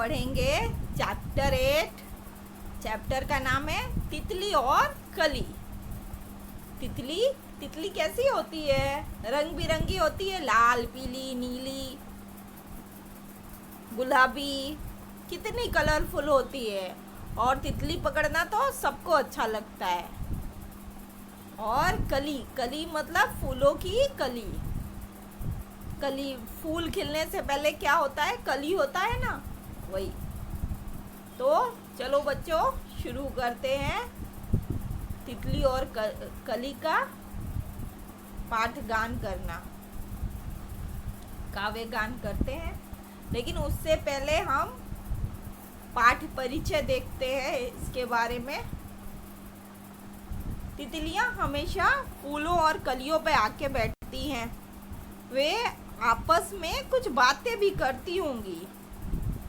पढ़ेंगे chapter 8। Chapter का नाम है तितली और कली। तितली तितली कैसी होती है? रंग बिरंगी होती है, लाल, पीली, नीली, गुलाबी, कितनी कलरफुल होती है। और तितली पकड़ना तो सबको अच्छा लगता है। और कली, कली मतलब फूलों की कली। कली, फूल खिलने से पहले क्या होता है? कली होता है ना, वही। तो चलो बच्चों, शुरू करते हैं तितली और कली का पाठ गान करना। काव्य गान करते हैं, लेकिन उससे पहले हम पाठ परिचय देखते हैं इसके बारे में। तितलियां हमेशा फूलों और कलियों पे आके बैठती हैं। वे आपस में कुछ बातें भी करती होंगी।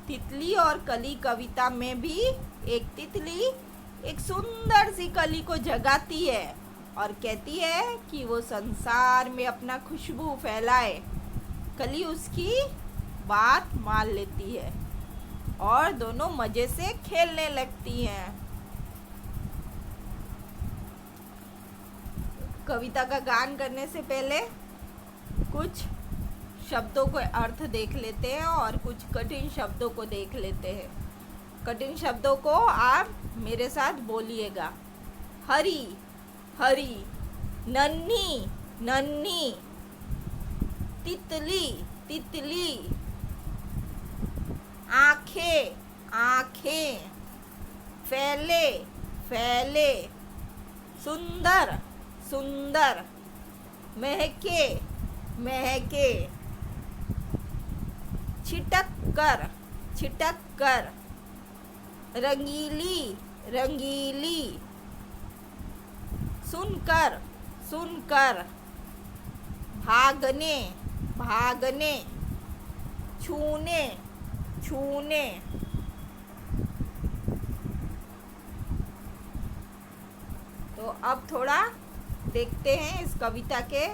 तितली और कली कविता में भी एक तितली एक सुंदर सी कली को जगाती है और कहती है कि वो संसार में अपना खुशबू फैलाए। कली उसकी बात मान लेती है और दोनों मजे से खेलने लगती हैं। कविता का गान करने से पहले कुछ शब्दों को अर्थ देख लेते हैं और कुछ कठिन शब्दों को देख लेते हैं। कठिन शब्दों को आप मेरे साथ बोलिएगा। हरी हरी, नन्ही नन्ही, तितली तितली, आंखें आंखें, फैले फैले, सुंदर सुंदर, महके महके, छिटक कर, रंगीली रंगीली, सुनकर सुनकर, भागने भागने, छूने छूने। तो अब थोड़ा देखते हैं इस कविता के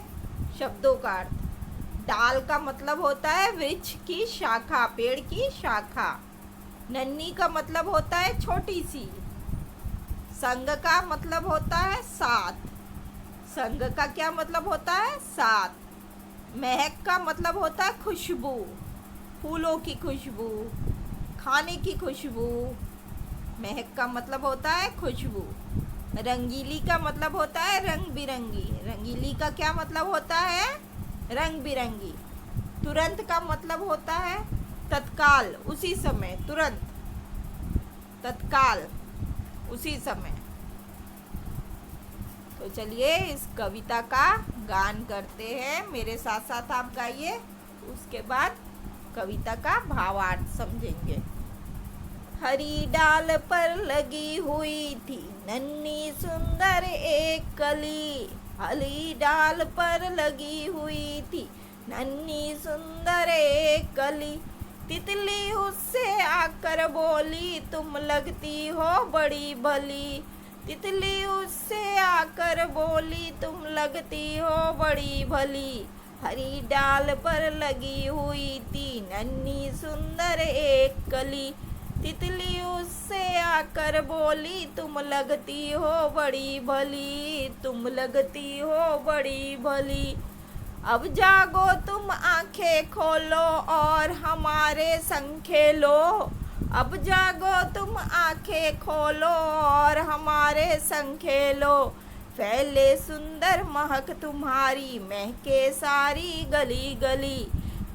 शब्दों का अर्थ। डाल का मतलब होता है वृक्ष की शाखा, पेड़ की शाखा। नन्ही का मतलब होता है छोटी सी। संग का मतलब होता है साथ। संग का क्या मतलब होता है? साथ। महक का मतलब होता है खुशबू, फूलों की खुशबू, खाने की खुशबू। महक का मतलब होता है खुशबू। रंगीली का मतलब होता है रंग बिरंगी। रंगीली का क्या मतलब होता है? रंग बिरंगी। तुरंत का मतलब होता है तत्काल, उसी समय, तुरंत, तत्काल, उसी समय। तो चलिए इस कविता का गान करते हैं। मेरे साथ साथ आप गाइए, उसके बाद कविता का भावार्थ समझेंगे। हरी डाल पर लगी हुई थी नन्ही सुंदर एक कली। हरी डाल पर लगी हुई थी नन्ही सुंदर एक कली। तितली उससे आकर बोली, तुम लगती हो बड़ी भली। तितली उससे आकर बोली, तुम लगती हो बड़ी भली। हरी डाल पर लगी हुई थी नन्ही सुंदर एक कली। तितली उससे आकर बोली, तुम लगती हो बड़ी भली, तुम लगती हो बड़ी भली। अब जागो तुम आंखें खोलो और हमारे संग खेलो। अब जागो तुम आंखें खोलो और हमारे संग खेलो। फैले सुंदर महक तुम्हारी, महके सारी गली गली।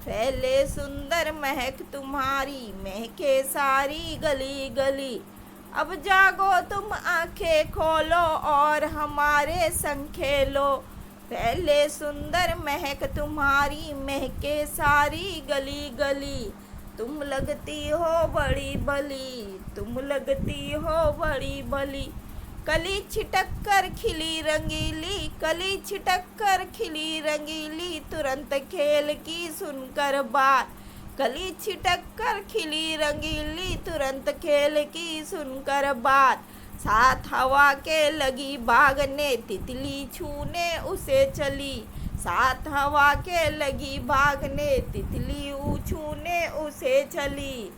फैले सुंदर महक तुम्हारी, महके सारी गली गली। अब जागो तुम आंखें खोलो और हमारे संग खेलो। फैले सुंदर महक तुम्हारी, महके सारी गली गली। तुम लगती हो बड़ी भली, तुम लगती हो बड़ी भली। कली छिटक कर खिली रंगीली, कली छिटक कर खिली रंगीली, तुरंत खेल की सुनकर बात। कली छिटक कर खिली रंगीली, तुरंत खेल की सुनकर बात। साथ हवा के लगी भागने, तितली छूने उसे चली। साथ हवा के लगी भागने, तितली छूने उसे चली।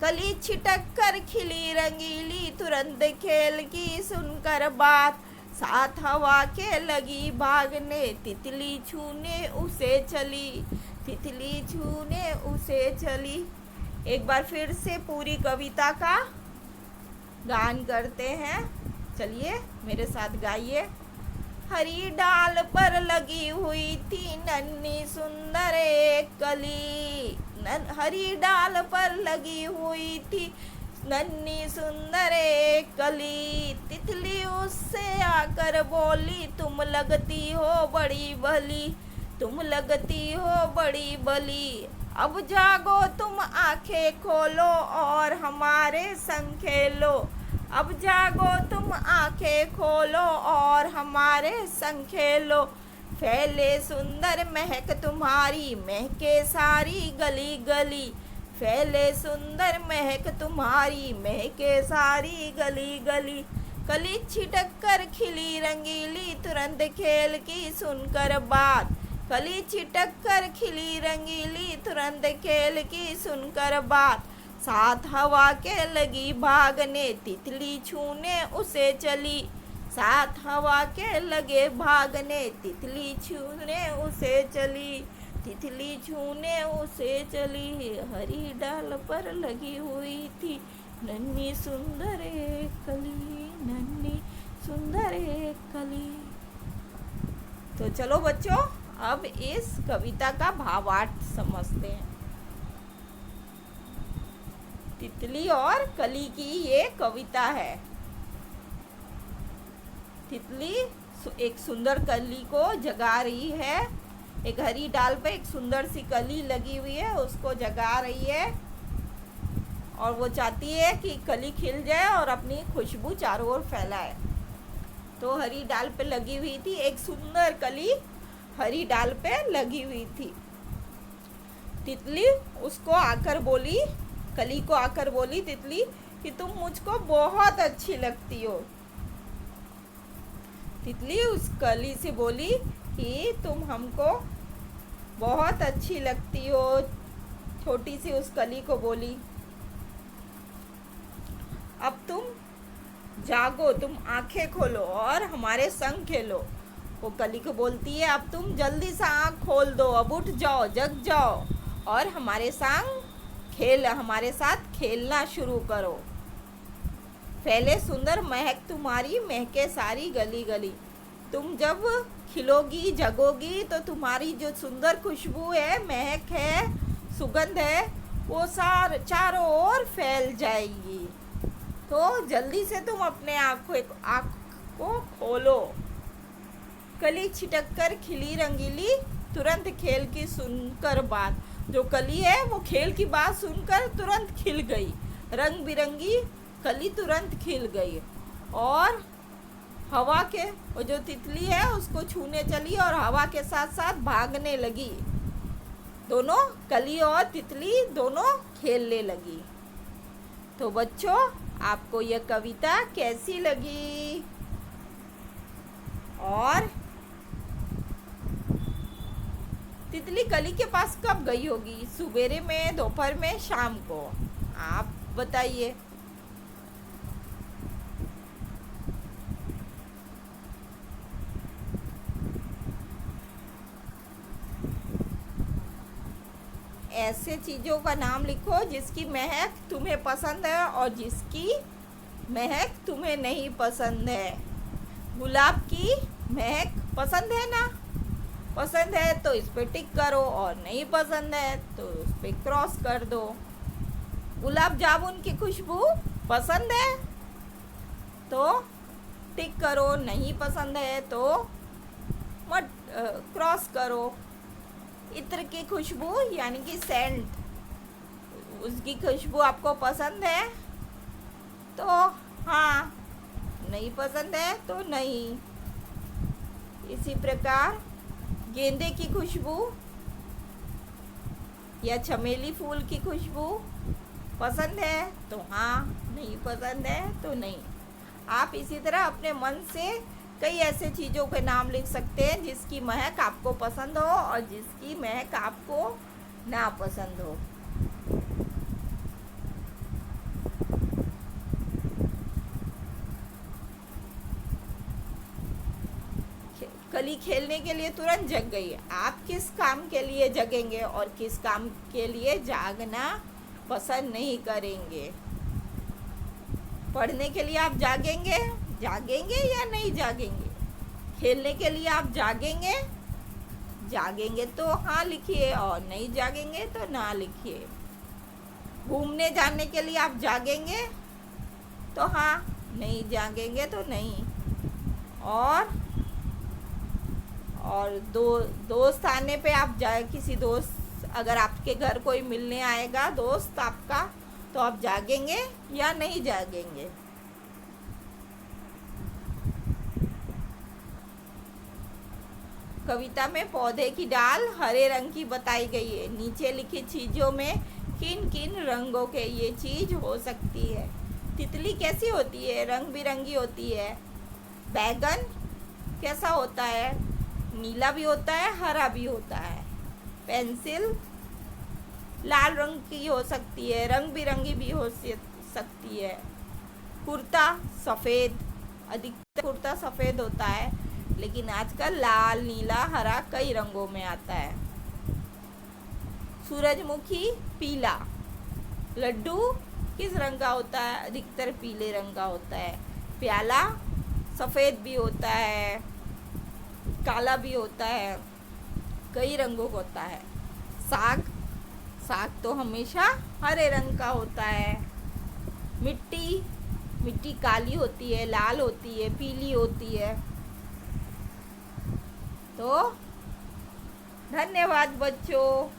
कली छिटक कर खिली रंगीली, तुरंत खेल की सुनकर बात, साथ हवा के लगी भागने, तितली छूने उसे चली, तितली छूने उसे चली। एक बार फिर से पूरी कविता का गान करते हैं, चलिए मेरे साथ गाइए। हरी डाल पर लगी हुई थी नन्ही सुंदर एक कली, हरी डाल पर लगी हुई थी नन्ही सुंदर एक कली, तितली उससे आकर बोली, तुम लगती हो बड़ी भली, तुम लगती हो बड़ी भली, अब जागो तुम आंखें खोलो और हमारे संग खेलो, अब जागो तुम आंखें खोलो और हमारे संग खेलो, फैले सुंदर महक तुम्हारी, महके सारी गली गली, फैले सुंदर महक तुम्हारी, महके सारी गली गली, कली छिटक कर खिली रंगीली, तुरंत खेल की सुनकर बात, कली छिटक कर खिली रंगीली, तुरंत खेल की सुनकर बात, साथ हवा के लगी भागने, तितली छूने उसे चली, साथ हवा के लगे भागने, तितली छूने उसे चली, तितली छूने उसे चली, हरी डाल पर लगी हुई थी नन्ही सुंदर एक कली, नन्ही सुंदर एक कली। तो चलो बच्चों, अब इस कविता का भावार्थ समझते हैं। तितली और कली की ये कविता है। तितली एक सुंदर कली को जगा रही है, एक हरी डाल पे एक सुंदर सी कली लगी हुई है, उसको जगा रही है और वो चाहती है कि कली खिल जाए और अपनी खुशबू चारों ओर फैलाए। तो हरी डाल पे लगी हुई थी एक सुंदर कली, हरी डाल पे लगी हुई थी। तितली उसको आकर बोली, कली को आकर बोली तितली कि तुम मुझको बहुत अच्छी लगती हो। तितली उस कली से बोली कि तुम हमको बहुत अच्छी लगती हो। छोटी सी उस कली को बोली, अब तुम जागो, तुम आंखें खोलो और हमारे संग खेलो। वो कली को बोलती है, अब तुम जल्दी से आँख खोल दो, अब उठ जाओ, जग जाओ और हमारे साथ खेलना शुरू करो। फैले सुंदर महक तुम्हारी, महके सारी गली गली। तुम जब खिलोगी, जगोगी तो तुम्हारी जो सुंदर खुशबू है, महक है, सुगंध है, वो चारों ओर फैल जाएगी। तो जल्दी से तुम अपने आँख को खोलो। कली छिटक कर खिली रंगीली, तुरंत खेल की सुनकर बात। जो कली है वो खेल की बात सुनकर तुरंत खिल गई, रंग बिरंगी कली तुरंत खिल गई और हवा के वो जो तितली है उसको छूने चली और हवा के साथ साथ भागने लगी। दोनों कली और तितली दोनों खेलने लगी। तो बच्चों, आपको यह कविता कैसी लगी? और तितली कली के पास कब गई होगी? सुबेरे में, दोपहर में, शाम को? आप बताइए। ऐसे चीज़ों का नाम लिखो जिसकी महक तुम्हें पसंद है और जिसकी महक तुम्हें नहीं पसंद है। गुलाब की महक पसंद है ना? पसंद है तो इस पे टिक करो और नहीं पसंद है तो उस पे क्रॉस कर दो। गुलाब जामुन की खुशबू पसंद है तो टिक करो, नहीं पसंद है तो मत क्रॉस करो। इत्र की खुशबू यानी कि सेंट, उसकी खुशबू आपको पसंद है तो हाँ, नहीं पसंद है तो नहीं। इसी प्रकार गेंदे की खुशबू या चमेली फूल की खुशबू पसंद है तो हाँ, नहीं पसंद है तो नहीं। आप इसी तरह अपने मन से कई ऐसे चीज़ों के नाम लिख सकते हैं जिसकी महक आपको पसंद हो और जिसकी महक आपको ना पसंद हो। कली खेलने के लिए तुरंत जग गई। आप किस काम के लिए जगेंगे और किस काम के लिए जागना पसंद नहीं करेंगे? पढ़ने के लिए आप जागेंगे या नहीं जागेंगे? खेलने के लिए आप जागेंगे तो हाँ लिखिए, और नहीं जागेंगे तो ना लिखिए। घूमने जाने के लिए आप जागेंगे तो हाँ, नहीं जागेंगे तो नहीं। और दोस्त आने पे आप किसी दोस्त, अगर आपके घर कोई मिलने आएगा दोस्त आपका, तो आप जागेंगे या नहीं जागेंगे? कविता में पौधे की डाल हरे रंग की बताई गई है। नीचे लिखी चीजों में किन किन रंगों के ये चीज हो सकती है? तितली कैसी होती है? रंग बिरंगी होती है। बैगन कैसा होता है? नीला भी होता है, हरा भी होता है। पेंसिल लाल रंग की हो सकती है, रंग बिरंगी भी हो सकती है। कुर्ता सफ़ेद, अधिकतर कुर्ता सफ़ेद होता है, लेकिन आजकल लाल, नीला, हरा कई रंगों में आता है। सूरजमुखी पीला। लड्डू किस रंग का होता है? अधिकतर पीले रंग का होता है। प्याला सफ़ेद भी होता है, काला भी होता है, कई रंगों का होता है। साग तो हमेशा हरे रंग का होता है। मिट्टी काली होती है, लाल होती है, पीली होती है। तो धन्यवाद बच्चों।